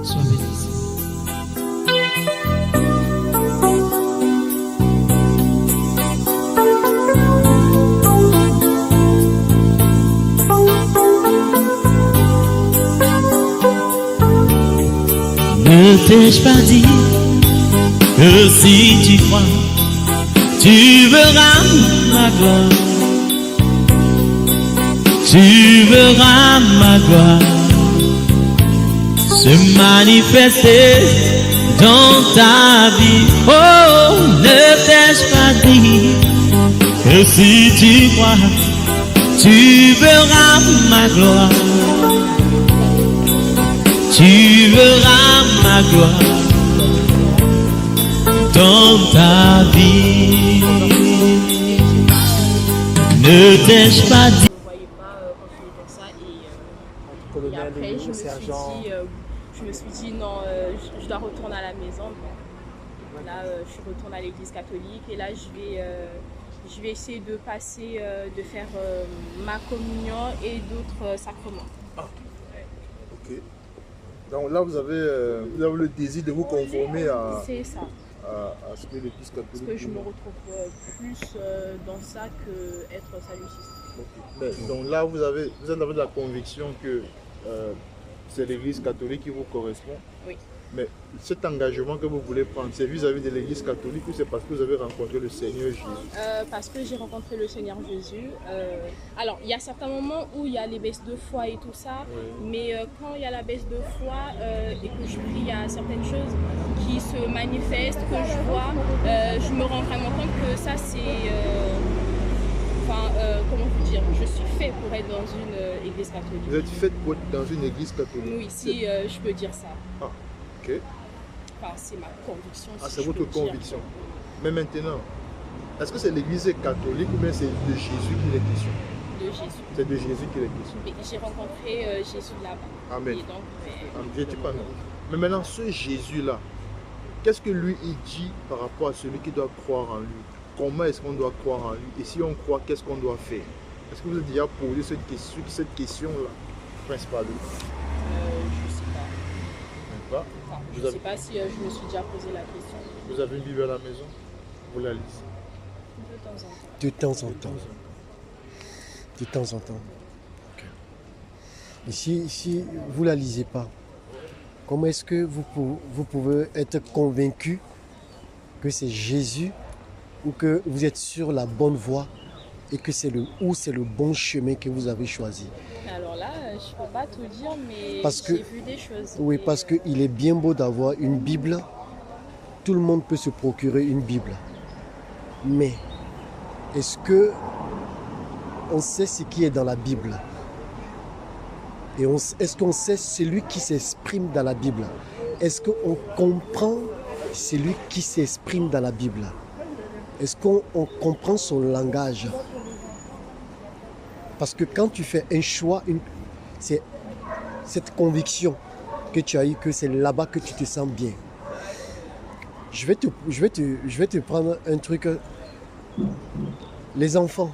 Sois béni. Ne t'ai-je pas dit que si tu crois, tu verras ma gloire, tu verras ma gloire se manifester dans ta vie. Oh, ne t'ai-je pas dit que si tu crois, tu verras ma gloire, tu verras ma gloire dans ta vie. Ne t'ai-je pas dit? Je ne voyais pas continuer comme ça et après je me suis dit non, je dois retourner à la maison. Donc, là je suis retournée à l'église catholique et là je vais essayer de passer, de faire ma communion et d'autres sacrements. Ah, ok. Donc là vous avez le désir de vous conformer à... C'est ça. À ce que l'Église catholique... Parce que je me retrouve plus dans ça qu'être saluciste. Okay. Mais, donc là, vous avez la conviction que c'est l'Église catholique qui vous correspond. Oui. Mais cet engagement que vous voulez prendre, c'est vis-à-vis de l'Église catholique ou c'est parce que vous avez rencontré le Seigneur Jésus? Parce que j'ai rencontré le Seigneur Jésus. Alors, il y a certains moments où il y a les baisses de foi et tout ça, oui. Mais quand il y a la baisse de foi et que je prie, il y a certaines choses qui se manifestent, que je vois, je me rends vraiment compte que ça c'est... comment vous dire, je suis fait pour être dans une église catholique. Vous êtes fait pour être dans une église catholique? Oui, si je peux dire ça. Ah, ok. Enfin, c'est ma conviction. Ah, c'est votre conviction. Mais maintenant, est-ce que c'est l'église catholique ou bien c'est de Jésus qu'il est question? De Jésus. C'est de Jésus qu'il est question. Mais j'ai rencontré Jésus là-bas. Amen. Et donc, je dis pas non. Mais maintenant, ce Jésus-là, qu'est-ce que lui il dit par rapport à celui qui doit croire en lui? Comment est-ce qu'on doit croire en lui? Et si on croit, qu'est-ce qu'on doit faire? Est-ce que vous avez déjà posé cette question-là principalement? Je ne sais pas. Même pas? Enfin, je ne sais pas si je me suis déjà posé la question. Vous avez une Bible à la maison? Vous la lisez? De temps en temps. De temps en temps. De temps en temps. Okay. Et si vous ne la lisez pas, comment est-ce que vous pouvez être convaincu que c'est Jésus ou que vous êtes sur la bonne voie et que c'est le bon chemin que vous avez choisi? Alors là, je ne peux pas tout dire, mais j'ai vu des choses. Oui, parce qu'il est bien beau d'avoir une Bible. Tout le monde peut se procurer une Bible. Mais est-ce que on sait ce qui est dans la Bible? Et est-ce qu'on sait celui qui s'exprime dans la Bible? Est-ce qu'on comprend celui qui s'exprime dans la Bible? Est-ce qu'on comprend son langage? Parce que quand tu fais un choix, c'est cette conviction que tu as eue, que c'est là-bas que tu te sens bien. Je vais te prendre un truc. Les enfants,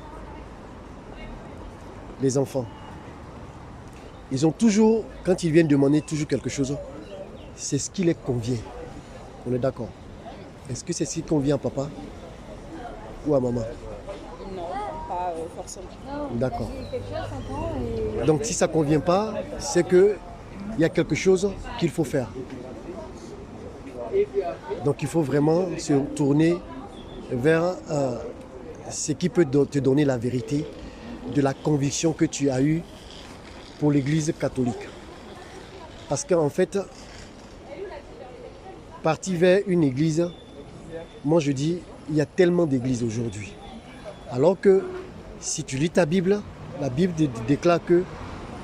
ils ont toujours, quand ils viennent demander toujours quelque chose, c'est ce qui les convient. On est d'accord? Est-ce que c'est ce qui convient à papa ou à maman? Non, pas forcément. D'accord. Donc si ça ne convient pas, c'est qu'il y a quelque chose qu'il faut faire. Donc il faut vraiment se tourner vers ce qui peut te donner la vérité de la conviction que tu as eue pour l'Église catholique. Parce qu'en fait, partir vers une église, moi je dis, il y a tellement d'églises aujourd'hui. Alors que si tu lis ta Bible, la Bible déclare que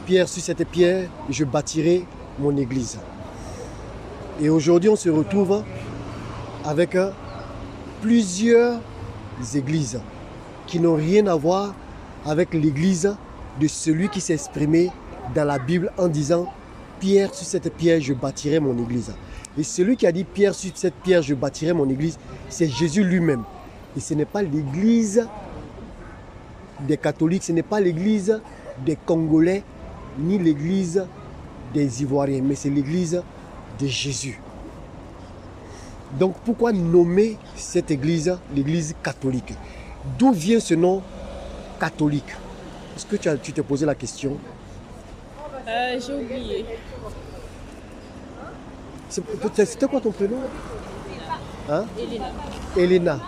pierre sur cette pierre, je bâtirai mon église. Et aujourd'hui, on se retrouve avec plusieurs églises qui n'ont rien à voir avec l'église de celui qui s'est exprimé dans la Bible en disant « Pierre sur cette pierre, je bâtirai mon église ». Et celui qui a dit « Pierre sur cette pierre, je bâtirai mon église », c'est Jésus lui-même. Et ce n'est pas l'église des catholiques, ce n'est pas l'église des Congolais, ni l'église des Ivoiriens, mais c'est l'église de Jésus. Donc pourquoi nommer cette église l'église catholique? D'où vient ce nom catholique? Est-ce que tu t'es posé la question? J'ai oublié. C'était quoi ton prénom? Hein? Elena. Elena.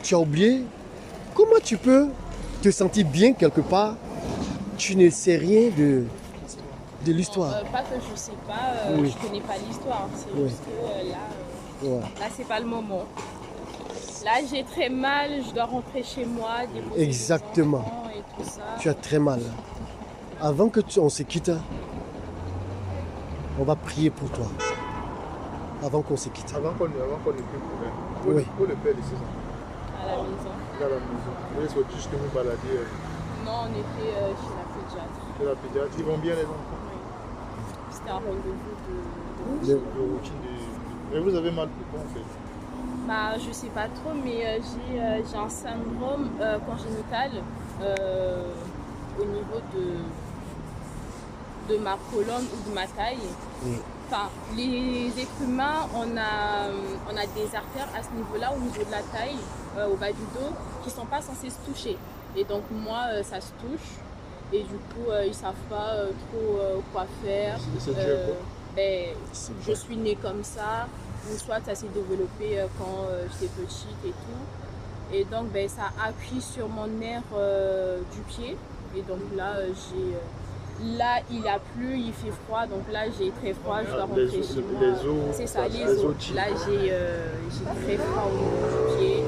Tu as oublié? Comment tu peux te sentir bien quelque part? Tu ne sais rien de l'histoire. Pas que je sais pas, Oui. je connais pas l'histoire. C'est Oui. juste que là, Ouais. là c'est pas le moment. Là j'ai très mal, je dois rentrer chez moi, déposer Exactement. les enfants et tout ça. Tu as très mal. Avant que on se quitte, on va prier pour toi. Avant qu'on se quitte. Avant qu'on ne prie pour elle. Oui. Pour le père de ses enfants. À la maison. Il est à la maison. Vous êtes sortis juste vous balader Non, on était chez la pédiatre. chez la pédiatre. Ils vont bien les enfants. Oui. C'était un rendez-vous de... Le- De routine Mais vous avez mal pour quoi en fait? Bah, je sais pas trop, mais j'ai un syndrome congénital au niveau de ma colonne ou de ma taille. Oui. Enfin, les êtres humains, on a des artères à ce niveau-là, au niveau de la taille, au bas du dos, qui ne sont pas censées se toucher. Et donc moi, ça se touche. Et du coup, ils ne savent pas trop quoi faire. C'est dû à quoi? Ben, C'est je suis née comme ça, ou soit ça s'est développé quand j'étais petite et tout. Et donc, ben, ça appuie sur mon nerf du pied. Et donc là, là, il a plu, il fait froid. Donc là, j'ai très froid, je dois rentrer chez moi. Les os. C'est ça, les os os. Là, j'ai très froid au niveau du pied.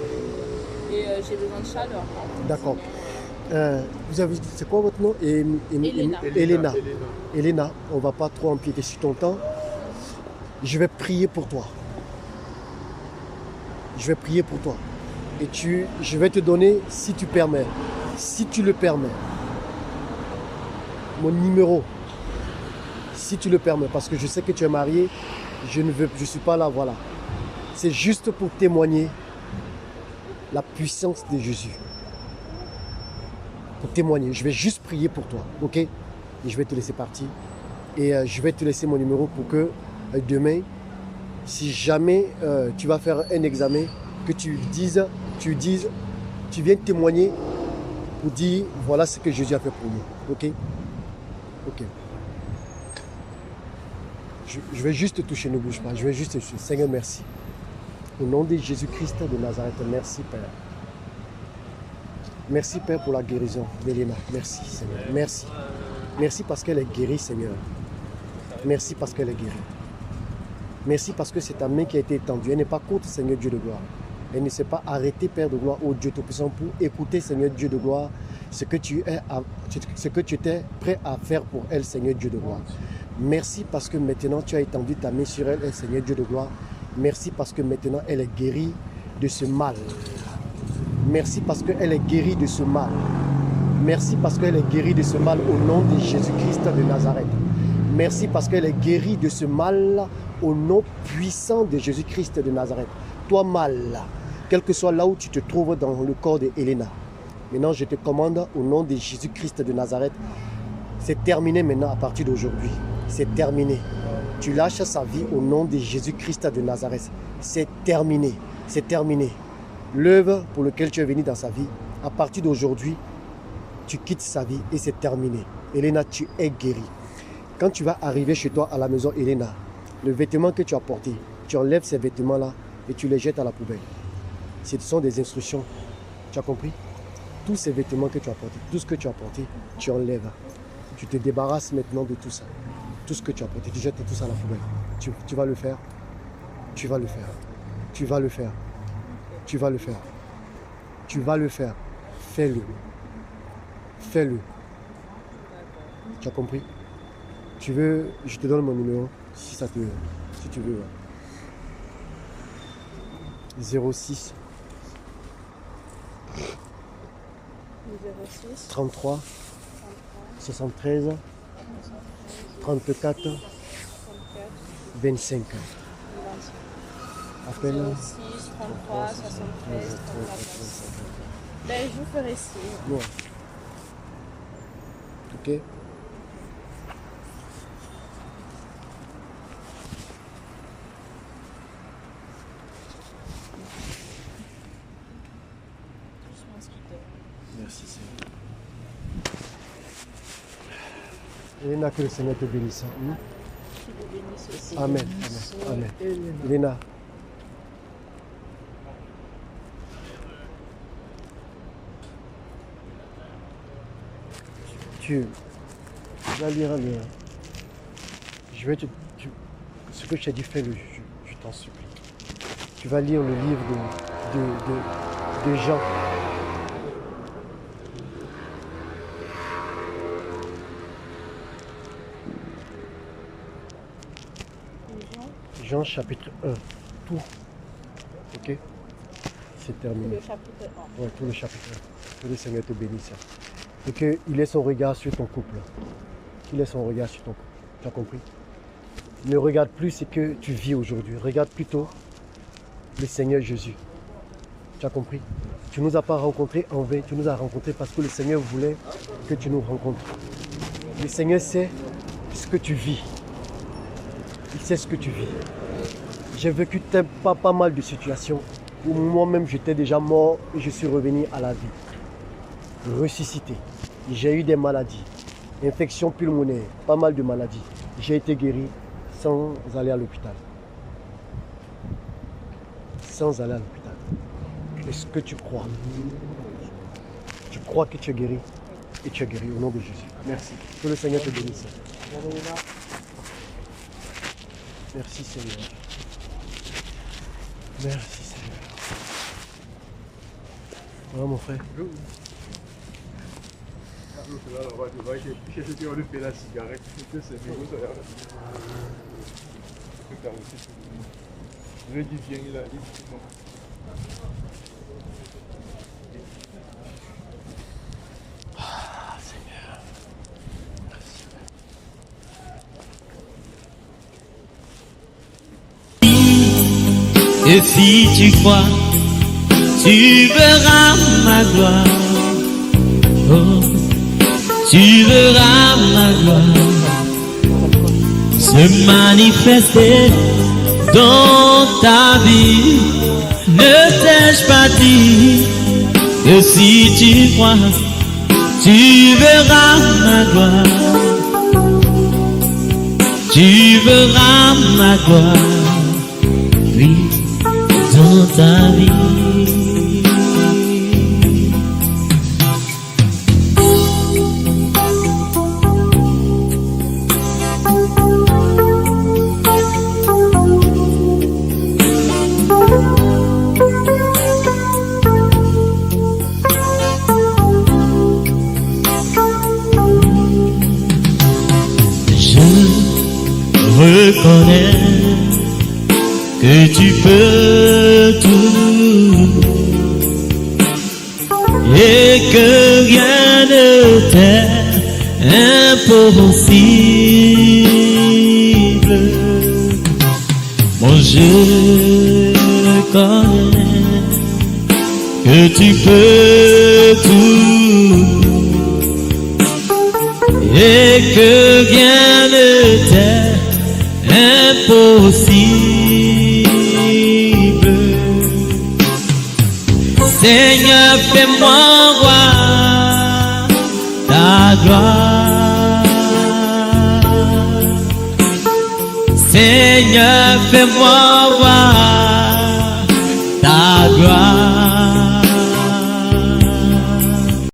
Et j'ai besoin de chaleur. D'accord. Vous avez dit, c'est quoi votre nom? Elena. Elena. Elena, on ne va pas trop empiéter sur ton temps. Je vais prier pour toi. Je vais prier pour toi. Et je vais te donner, si tu permets, si tu le permets, mon numéro. Si tu le permets, parce que je sais que tu es marié, je ne suis pas là, voilà. C'est juste pour témoigner la puissance de Jésus. Pour témoigner, je vais juste prier pour toi, ok? Et je vais te laisser partir. Et je vais te laisser mon numéro pour que demain, si jamais tu vas faire un examen, que tu viens témoigner pour dire voilà ce que Jésus a fait pour nous, ok? Ok. Je vais juste te toucher, ne bouge pas. Je vais juste te toucher. Seigneur, merci. Au nom de Jésus-Christ de Nazareth, merci Père. Merci Père pour la guérison d'Elena. Merci Seigneur. Merci. Merci parce qu'elle est guérie Seigneur. Merci parce qu'elle est guérie. Merci parce que c'est ta main qui a été étendue. Elle n'est pas contre Seigneur Dieu de gloire. Elle ne s'est pas arrêtée Père de gloire, ô Dieu Tout-Puissant, pour écouter Seigneur Dieu de gloire ce que tu étais prêt à faire pour elle Seigneur Dieu de gloire. Merci parce que maintenant tu as étendu ta main sur elle Seigneur Dieu de gloire. Merci parce que maintenant elle est guérie de ce mal. Merci parce qu'elle est guérie de ce mal. Merci parce qu'elle est guérie de ce mal au nom de Jésus-Christ de Nazareth. Merci parce qu'elle est guérie de ce mal au nom puissant de Jésus-Christ de Nazareth. Toi mal, quel que soit là où tu te trouves dans le corps d'Elena, maintenant je te commande au nom de Jésus-Christ de Nazareth, c'est terminé maintenant à partir d'aujourd'hui. C'est terminé. Tu lâches sa vie au nom de Jésus-Christ de Nazareth. C'est terminé. C'est terminé. L'œuvre pour laquelle tu es venu dans sa vie, à partir d'aujourd'hui, tu quittes sa vie et c'est terminé. Elena, tu es guérie. Quand tu vas arriver chez toi à la maison, Elena, le vêtement que tu as porté, tu enlèves ces vêtements-là et tu les jettes à la poubelle. Ce sont des instructions. Tu as compris? Tous ces vêtements que tu as portés, tout ce que tu as porté, tu enlèves. Tu te débarrasses maintenant de tout ça. Tout ce que tu as porté, tu jettes tout ça à la poubelle. Tu vas le faire. Tu vas le faire. Tu vas le faire. Tu vas le faire. Tu vas le faire. Fais-le. Fais-le. Tu as compris? Tu veux, je te donne mon numéro, si tu veux. 06 33 73 34 25. Appelle. 06 33 73 34 25. Ben, je vous ferai signe. Ouais. Ok. Merci Seigneur. Elena, que le Seigneur te bénisse. Qui vous bénisse aussi. Amen. Amen. Amen. Elena. Tu vas lire je vais ce que je t'ai dit, fais-le, je t'en supplie. Tu vas lire le livre de Jean. Jean chapitre 1. Tout. Ok? C'est terminé. Le chapitre 1. Ouais, tout le chapitre 1. Que le Seigneur te bénisse. Et qu'il ait son regard sur ton couple. Qu'il ait son regard sur ton couple. Tu as compris? Ne regarde plus ce que tu vis aujourd'hui. Regarde plutôt le Seigneur Jésus. Tu as compris? Tu ne nous as pas rencontrés en vain. Tu nous as rencontrés parce que le Seigneur voulait que tu nous rencontres. Le Seigneur sait ce que tu vis. Il sait ce que tu vis. J'ai vécu pas mal de situations où moi-même j'étais déjà mort et je suis revenu à la vie. Ressuscité. J'ai eu des maladies. Infections pulmonaires, pas mal de maladies. J'ai été guéri sans aller à l'hôpital. Sans aller à l'hôpital. Est-ce que tu crois? Tu crois que tu es guéri? Et tu es guéri au nom de Jésus. Merci. Que le Seigneur te bénisse. Merci Seigneur. Merci Seigneur. Voilà mon frère. Ah Seigneur. Merci. Et si tu crois, tu verras ma gloire. Oh, tu verras ma gloire se manifester dans ta vie. Ne t'ai-je pas dit que si tu crois, tu verras ma gloire. Tu verras ma gloire, oui, dans ta vie. Reconnais que tu peux tout et que rien ne t'est impossible. Mon je connais que tu peux tout et que rien ne t'est impossible. Seigneur, fais-moi voir ta gloire. Seigneur, fais-moi voir